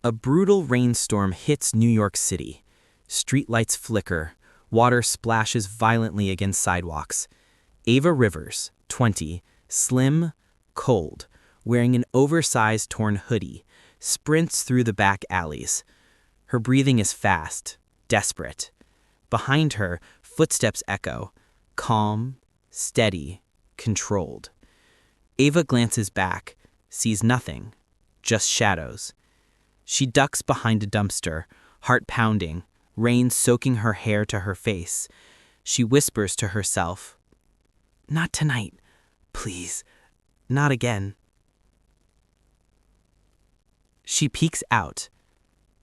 A brutal rainstorm hits New York City. Streetlights flicker. Water splashes violently against sidewalks. Ava Rivers, 20, slim, cold, wearing an oversized torn hoodie, sprints through the back alleys. Her breathing is fast, desperate. Behind her, footsteps echo, calm, steady, controlled. Ava glances back, sees nothing, just shadows. She ducks behind a dumpster, heart pounding, rain soaking her hair to her face. She whispers to herself, "Not tonight, please, not again." She peeks out,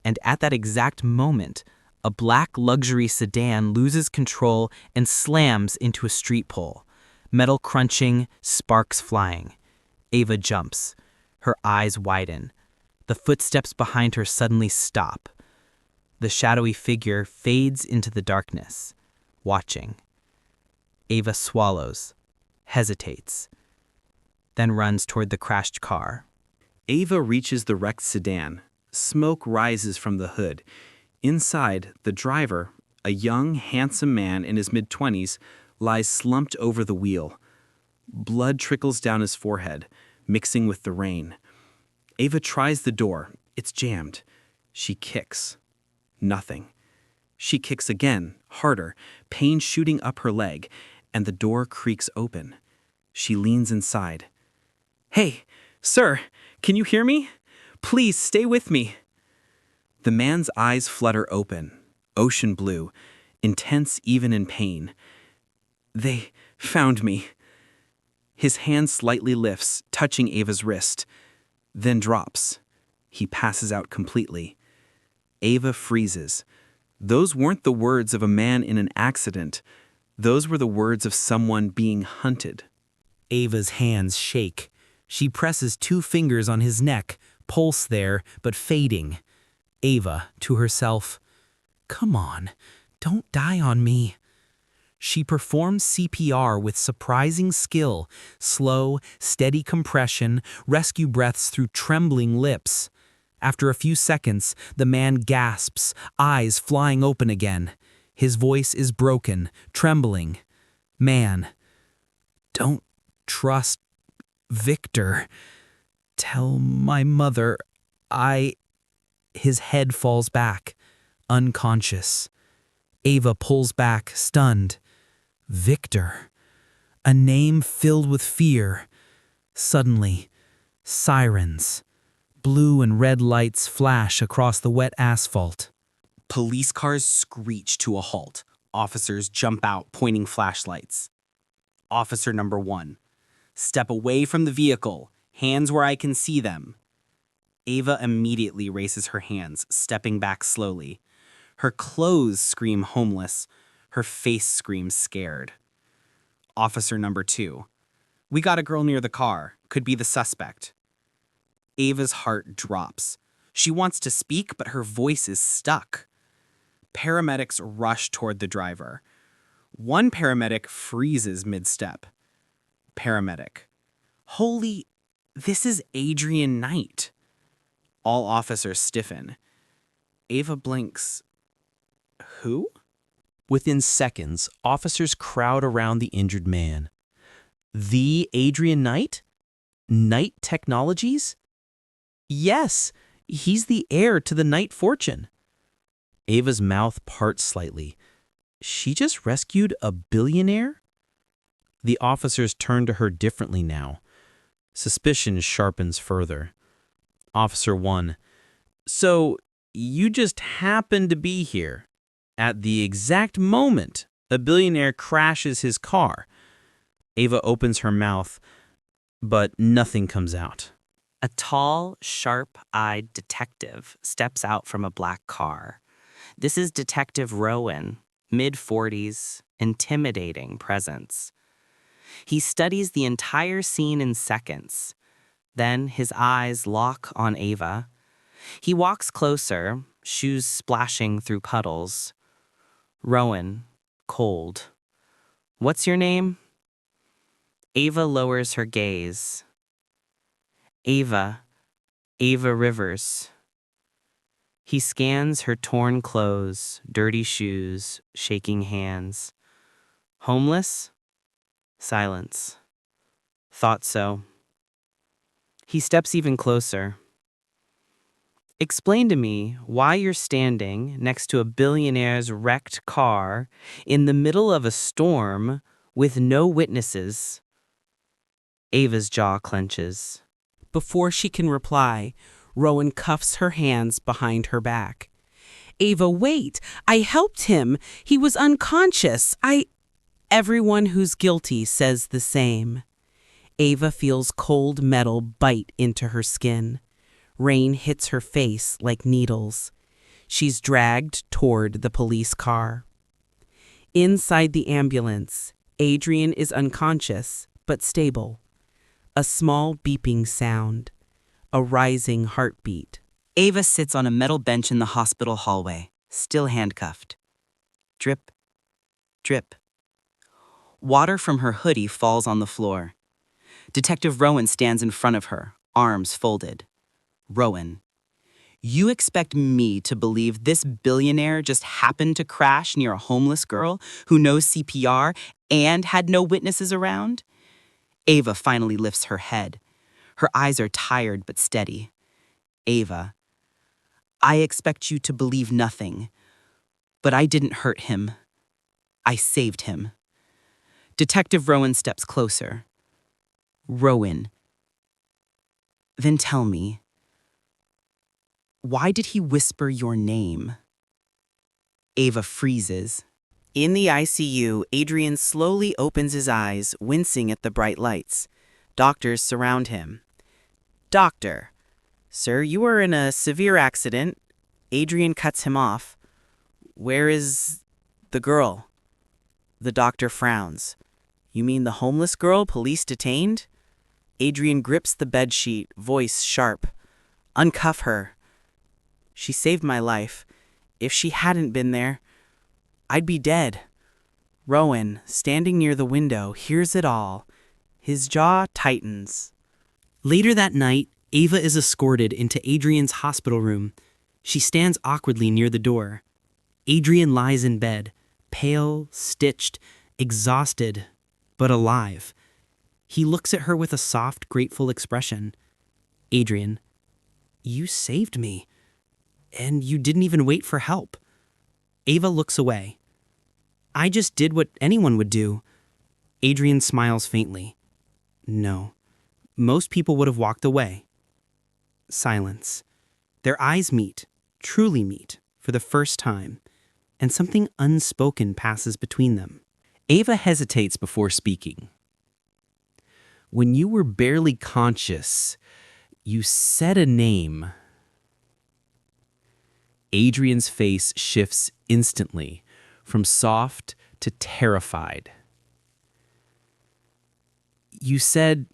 and at that exact moment, a black luxury sedan loses control and slams into a street pole. Metal crunching, sparks flying. Ava jumps. Her eyes widen. The footsteps behind her suddenly stop. The shadowy figure fades into the darkness, watching. Ava swallows, hesitates, then runs toward the crashed car. Ava reaches the wrecked sedan. Smoke rises from the hood. Inside, the driver, a young, handsome man in his mid-20s, lies slumped over the wheel. Blood trickles down his forehead, mixing with the rain. Ava tries the door. It's jammed. She kicks. Nothing. She kicks again, harder, pain shooting up her leg, and the door creaks open. She leans inside. "Hey, sir, can you hear me? Please stay with me." The man's eyes flutter open, ocean blue, intense even in pain. "They found me." His hand slightly lifts, touching Ava's wrist, then drops. He passes out completely. Ava freezes. Those weren't the words of a man in an accident. Those were the words of someone being hunted. Ava's hands shake. She presses 2 fingers on his neck, pulse there, but fading. Ava, to herself, "Come on, don't die on me." She performs CPR with surprising skill, slow, steady compression, rescue breaths through trembling lips. After a few seconds, the man gasps, eyes flying open again. His voice is broken, trembling. "Man, don't trust Victor. Tell my mother His head falls back, unconscious. Ava pulls back, stunned. Victor. A name filled with fear. Suddenly, sirens. Blue and red lights flash across the wet asphalt. Police cars screech to a halt. Officers jump out, pointing flashlights. Officer number 1. "Step away from the vehicle. Hands where I can see them." Ava immediately raises her hands, stepping back slowly. Her clothes scream homeless. Her face screams scared. Officer number 2. "We got a girl near the car. Could be the suspect." Ava's heart drops. She wants to speak, but her voice is stuck. Paramedics rush toward the driver. One paramedic freezes mid-step. Paramedic. "Holy, this is Adrian Knight." All officers stiffen. Ava blinks. "Who?" Within seconds, officers crowd around the injured man. "The Adrian Knight? Knight Technologies?" "Yes, he's the heir to the Knight fortune." Ava's mouth parts slightly. She just rescued a billionaire? The officers turn to her differently now. Suspicion sharpens further. Officer 1. "So, you just happened to be here at the exact moment a billionaire crashes his car." Ava opens her mouth, but nothing comes out. A tall, sharp-eyed detective steps out from a black car. This is Detective Rowan, mid-40s, intimidating presence. He studies the entire scene in seconds. Then his eyes lock on Ava. He walks closer, shoes splashing through puddles. "Rowan, cold. What's your name?" Ava lowers her gaze. Ava Rivers." He scans her torn clothes, dirty shoes, shaking hands. Homeless? Silence. Thought so. He steps even closer. Explain to me why you're standing next to a billionaire's wrecked car in the middle of a storm with no witnesses. Ava's jaw clenches. Before she can reply, Rowan cuffs her hands behind her back. Ava, wait! I helped him! He was unconscious! Everyone who's guilty says the same. Ava feels cold metal bite into her skin. Rain hits her face like needles. She's dragged toward the police car. Inside the ambulance, Adrian is unconscious, but stable. A small beeping sound. A rising heartbeat. Ava sits on a metal bench in the hospital hallway, still handcuffed. Drip, drip. Water from her hoodie falls on the floor. Detective Rowan stands in front of her, arms folded. Rowan, you expect me to believe this billionaire just happened to crash near a homeless girl who knows CPR and had no witnesses around? Ava finally lifts her head. Her eyes are tired but steady. Ava, I expect you to believe nothing, but I didn't hurt him. I saved him. Detective Rowan steps closer. Rowan, then tell me, why did he whisper your name? Ava freezes. In the ICU, Adrian slowly opens his eyes, wincing at the bright lights. Doctors surround him. Doctor, sir, you were in a severe accident. Adrian cuts him off. Where is the girl? The doctor frowns. You mean the homeless girl police detained? Adrian grips the bedsheet, voice sharp. Uncuff her. She saved my life. If she hadn't been there, I'd be dead. Rowan, standing near the window, hears it all. His jaw tightens. Later that night, Ava is escorted into Adrian's hospital room. She stands awkwardly near the door. Adrian lies in bed, pale, stitched, exhausted, but alive. He looks at her with a soft, grateful expression. Adrian, you saved me. And you didn't even wait for help. Ava looks away. I just did what anyone would do. Adrian smiles faintly. No, most people would have walked away. Silence. Their eyes meet, truly meet, for the first time, and something unspoken passes between them. Ava hesitates before speaking. When you were barely conscious, you said a name. Adrian's face shifts instantly, from soft to terrified. You said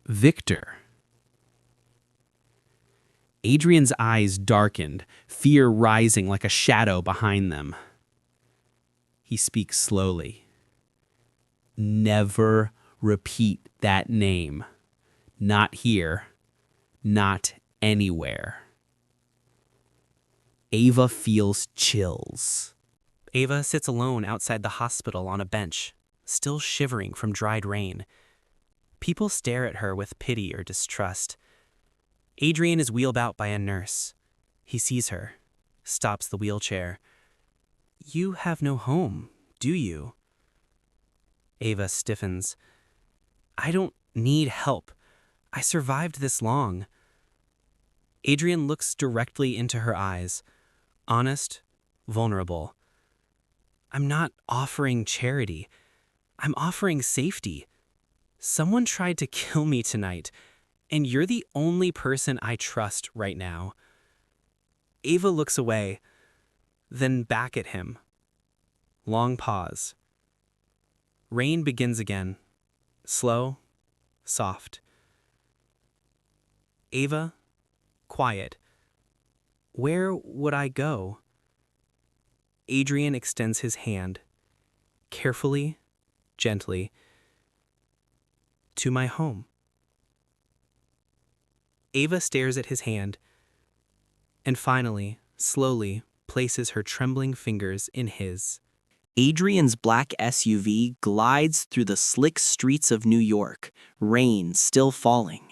Victor. Adrian's eyes darkened, fear rising like a shadow behind them. He speaks slowly. Never repeat that name. Not here. Not anywhere. Ava feels chills. Ava sits alone outside the hospital on a bench, still shivering from dried rain. People stare at her with pity or distrust. Adrian is wheeled out by a nurse. He sees her, stops the wheelchair. You have no home, do you? Ava stiffens. I don't need help. I survived this long. Adrian looks directly into her eyes, honest, vulnerable. I'm not offering charity. I'm offering safety. Someone tried to kill me tonight, and you're the only person I trust right now. Ava looks away, then back at him. Long pause. Rain begins again, slow, soft. Ava, quiet. Where would I go? Adrian extends his hand, carefully, gently, to my home. Ava stares at his hand. and finally, slowly, places her trembling fingers in his. Adrian's black SUV glides through the slick streets of New York, rain still falling.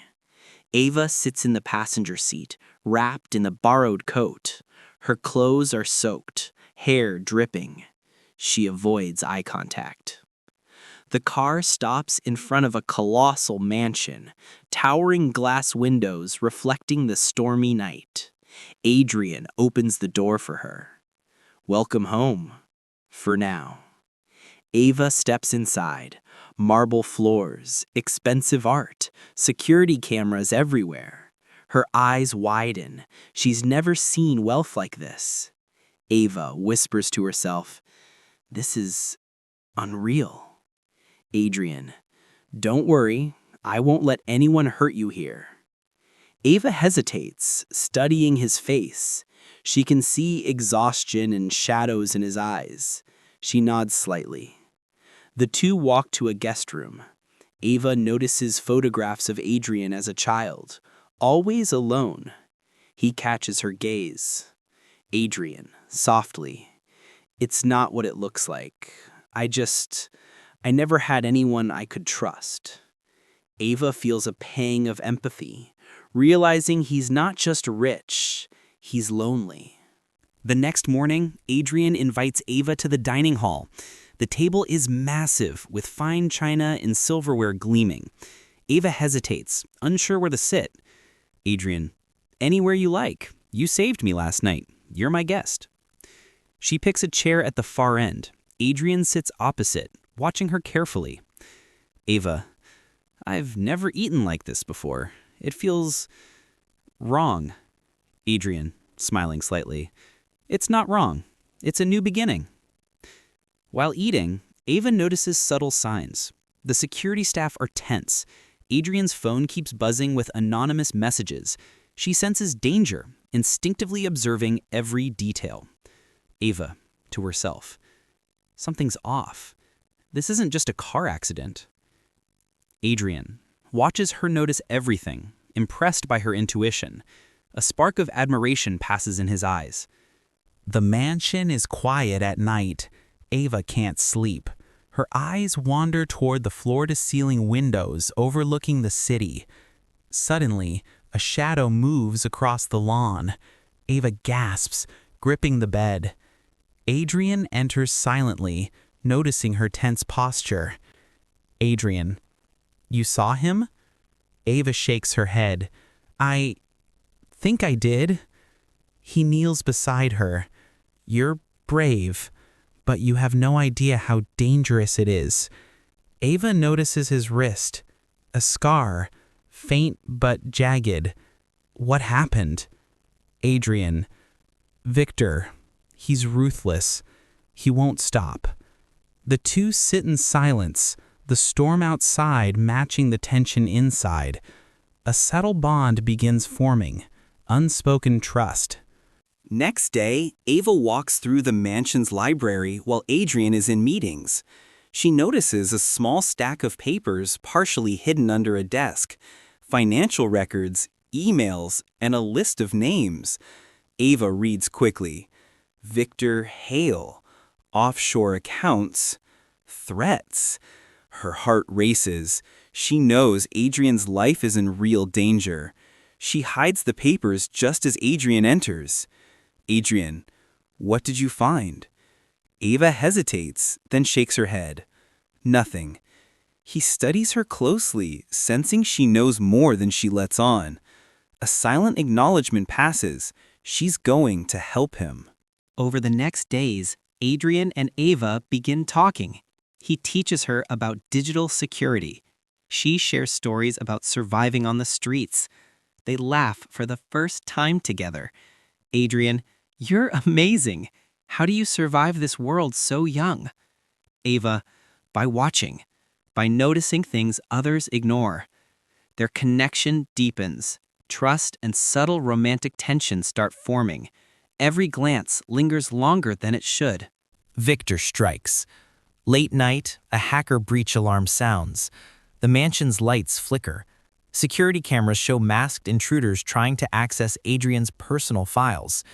Ava sits in the passenger seat, wrapped in the borrowed coat. Her clothes are soaked, hair dripping. She avoids eye contact. The car stops in front of a colossal mansion, towering glass windows reflecting the stormy night. Adrian opens the door for her. Welcome home. For now. Ava steps inside. Marble floors, expensive art, security cameras everywhere. Her eyes widen. She's never seen wealth like this. Ava whispers to herself, "This is unreal." Adrian, "Don't worry, I won't let anyone hurt you here." Ava hesitates, studying his face. She can see exhaustion and shadows in his eyes. She nods slightly. The two walk to a guest room. Ava notices photographs of Adrian as a child, always alone. He catches her gaze. Adrian, softly, "It's not what it looks like. I never had anyone I could trust." Ava feels a pang of empathy, realizing he's not just rich, he's lonely. The next morning, Adrian invites Ava to the dining hall. The table is massive, with fine china and silverware gleaming. Ava hesitates, unsure where to sit. Adrian, "Anywhere you like. You saved me last night. You're my guest." She picks a chair at the far end. Adrian sits opposite, watching her carefully. Ava, "I've never eaten like this before. It feels wrong." Adrian, smiling slightly, "It's not wrong. It's a new beginning." While eating, Ava notices subtle signs. The security staff are tense. Adrian's phone keeps buzzing with anonymous messages. She senses danger, instinctively observing every detail. Ava, to herself, "Something's off. This isn't just a car accident." Adrian watches her notice everything, impressed by her intuition. A spark of admiration passes in his eyes. The mansion is quiet at night. Ava can't sleep. Her eyes wander toward the floor-to-ceiling windows overlooking the city. Suddenly, a shadow moves across the lawn. Ava gasps, gripping the bed. Adrian enters silently, noticing her tense posture. Adrian, "You saw him?" Ava shakes her head. "I think I did." He kneels beside her. "You're brave, but you have no idea how dangerous it is." Ava notices his wrist, a scar, faint but jagged. "What happened?" Adrian, "Victor, he's ruthless. He won't stop." The two sit in silence, the storm outside matching the tension inside. A subtle bond begins forming, unspoken trust. Next day, Ava walks through the mansion's library while Adrian is in meetings. She notices a small stack of papers partially hidden under a desk, financial records, emails, and a list of names. Ava reads quickly. Victor Hale, offshore accounts, threats. Her heart races. She knows Adrian's life is in real danger. She hides the papers just as Adrian enters. Adrian, what did you find? Ava hesitates, then shakes her head. Nothing. He studies her closely, sensing she knows more than she lets on. A silent acknowledgement passes. She's going to help him. Over the next days, Adrian and Ava begin talking. He teaches her about digital security. She shares stories about surviving on the streets. They laugh for the first time together. Adrian, "You're amazing. How do you survive this world so young?" Ava, "By watching, by noticing things others ignore." Their connection deepens. Trust and subtle romantic tension start forming. Every glance lingers longer than it should. Victor strikes. Late night, a hacker breach alarm sounds. The mansion's lights flicker. Security cameras show masked intruders trying to access Adrian's personal files.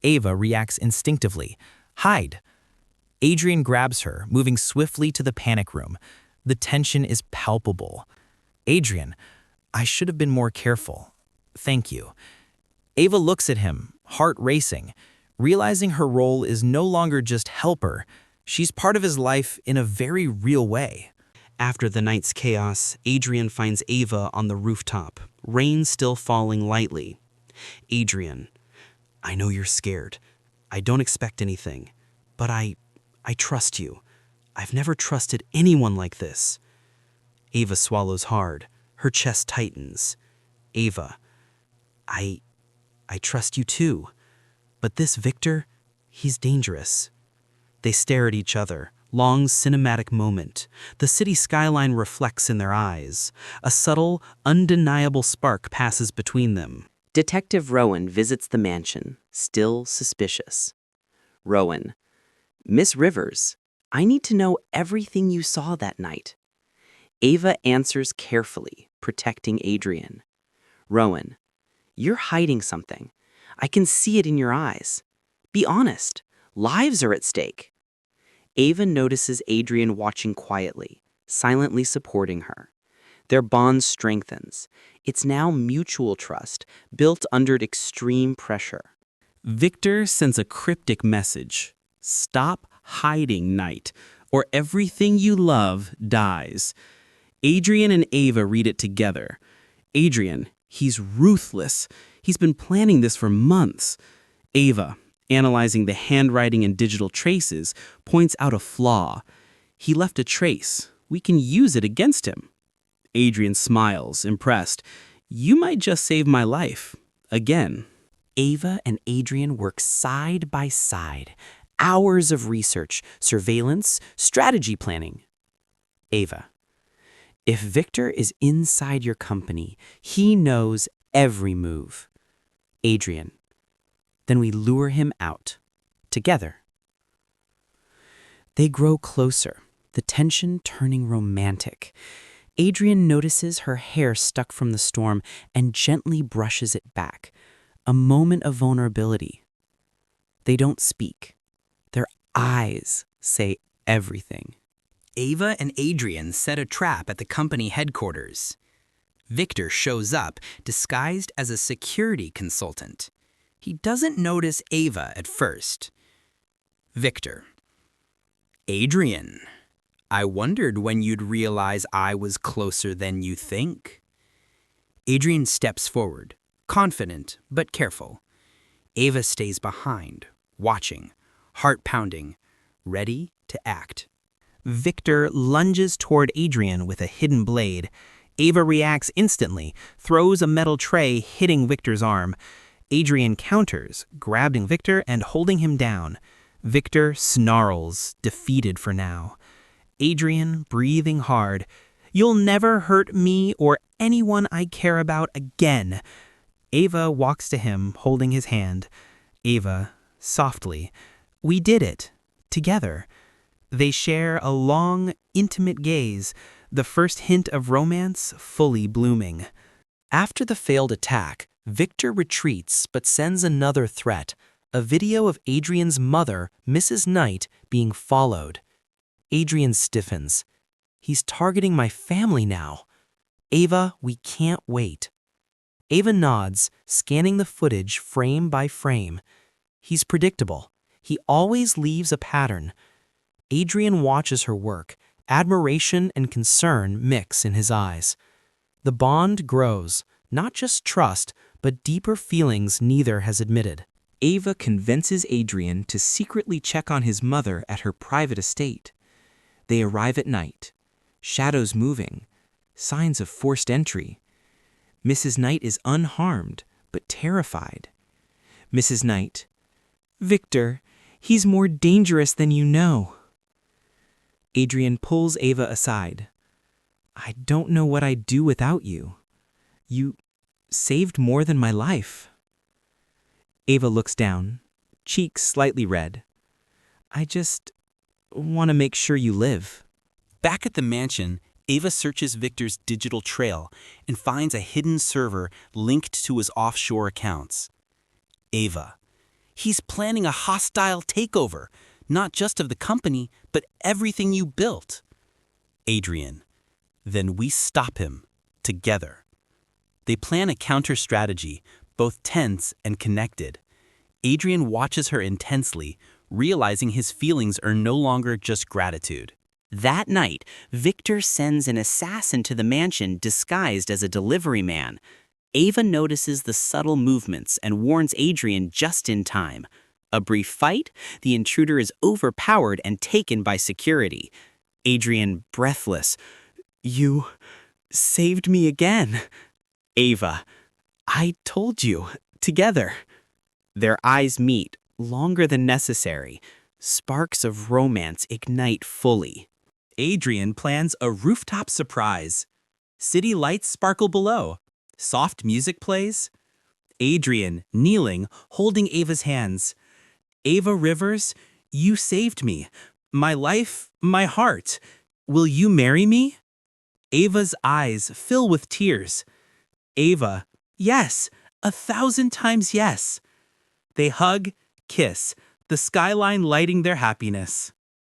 Ava reacts instinctively. Hide! Adrian grabs her, moving swiftly to the panic room. The tension is palpable. Adrian, I should have been more careful. Thank you. Ava looks at him, heart racing, realizing her role is no longer just helper. She's part of his life in a very real way. After the night's chaos, Adrian finds Ava on the rooftop, rain still falling lightly. Adrian, I know you're scared. I don't expect anything, but I trust you. I've never trusted anyone like this. Ava swallows hard. Her chest tightens. Ava, I trust you too. But this Victor, he's dangerous. They stare at each other. Long cinematic moment. The city skyline reflects in their eyes. A subtle, undeniable spark passes between them. Detective Rowan visits the mansion, still suspicious. Rowan, Miss Rivers, I need to know everything you saw that night. Ava answers carefully, protecting Adrian. Rowan, you're hiding something. I can see it in your eyes. Be honest. Lives are at stake. Ava notices Adrian watching quietly, silently supporting her. Their bond strengthens. It's now mutual trust, built under extreme pressure. Victor sends a cryptic message. Stop hiding, Knight, or everything you love dies. Adrian and Ava read it together. Adrian, he's ruthless. He's been planning this for months. Ava, analyzing the handwriting and digital traces, points out a flaw. He left a trace. We can use it against him. Adrian smiles, impressed. You might just save my life. Again. Ava and Adrian work side by side. Hours of research, surveillance, strategy planning. Ava, if Victor is inside your company, he knows every move. Adrian, then we lure him out. Together. They grow closer, the tension turning romantic. Adrian notices her hair stuck from the storm and gently brushes it back. A moment of vulnerability. They don't speak. Their eyes say everything. Ava and Adrian set a trap at the company headquarters. Victor shows up, disguised as a security consultant. He doesn't notice Ava at first. Victor. Adrian, I wondered when you'd realize I was closer than you think. Adrian steps forward, confident but careful. Ava stays behind, watching, heart pounding, ready to act. Victor lunges toward Adrian with a hidden blade. Ava reacts instantly, throws a metal tray, hitting Victor's arm. Adrian counters, grabbing Victor and holding him down. Victor snarls, defeated for now. Adrian, breathing hard. You'll never hurt me or anyone I care about again. Ava walks to him, holding his hand. Ava, softly. We did it. Together. They share a long, intimate gaze, the first hint of romance fully blooming. After the failed attack, Victor retreats but sends another threat, a video of Adrian's mother, Mrs. Knight, being followed. Adrian stiffens. He's targeting my family now. Ava, we can't wait. Ava nods, scanning the footage frame by frame. He's predictable. He always leaves a pattern. Adrian watches her work. Admiration and concern mix in his eyes. The bond grows, not just trust, but deeper feelings neither has admitted. Ava convinces Adrian to secretly check on his mother at her private estate. They arrive at night. Shadows moving. Signs of forced entry. Mrs. Knight is unharmed, but terrified. Mrs. Knight. Victor, he's more dangerous than you know. Adrian pulls Ava aside. I don't know what I'd do without you. You saved more than my life. Ava looks down, cheeks slightly red. I just want to make sure you live. Back at the mansion, Ava searches Victor's digital trail and finds a hidden server linked to his offshore accounts. Ava. He's planning a hostile takeover, not just of the company, but everything you built. Adrian. Then we stop him, together. They plan a counter-strategy, both tense and connected. Adrian watches her intensely, realizing his feelings are no longer just gratitude. That night, Victor sends an assassin to the mansion disguised as a delivery man. Ava notices the subtle movements and warns Adrian just in time. A brief fight, the intruder is overpowered and taken by security. Adrian, breathless, "You saved me again." Ava, "I told you, together." Their eyes meet, longer than necessary. Sparks of romance ignite fully. Adrian plans a rooftop surprise. City lights sparkle below. Soft music plays. Adrian, kneeling, holding Ava's hands. "Ava Rivers, you saved me. My life, my heart. Will you marry me?" Ava's eyes fill with tears. Ava, "Yes, 1,000 times yes." They hug, kiss, the skyline lighting their happiness.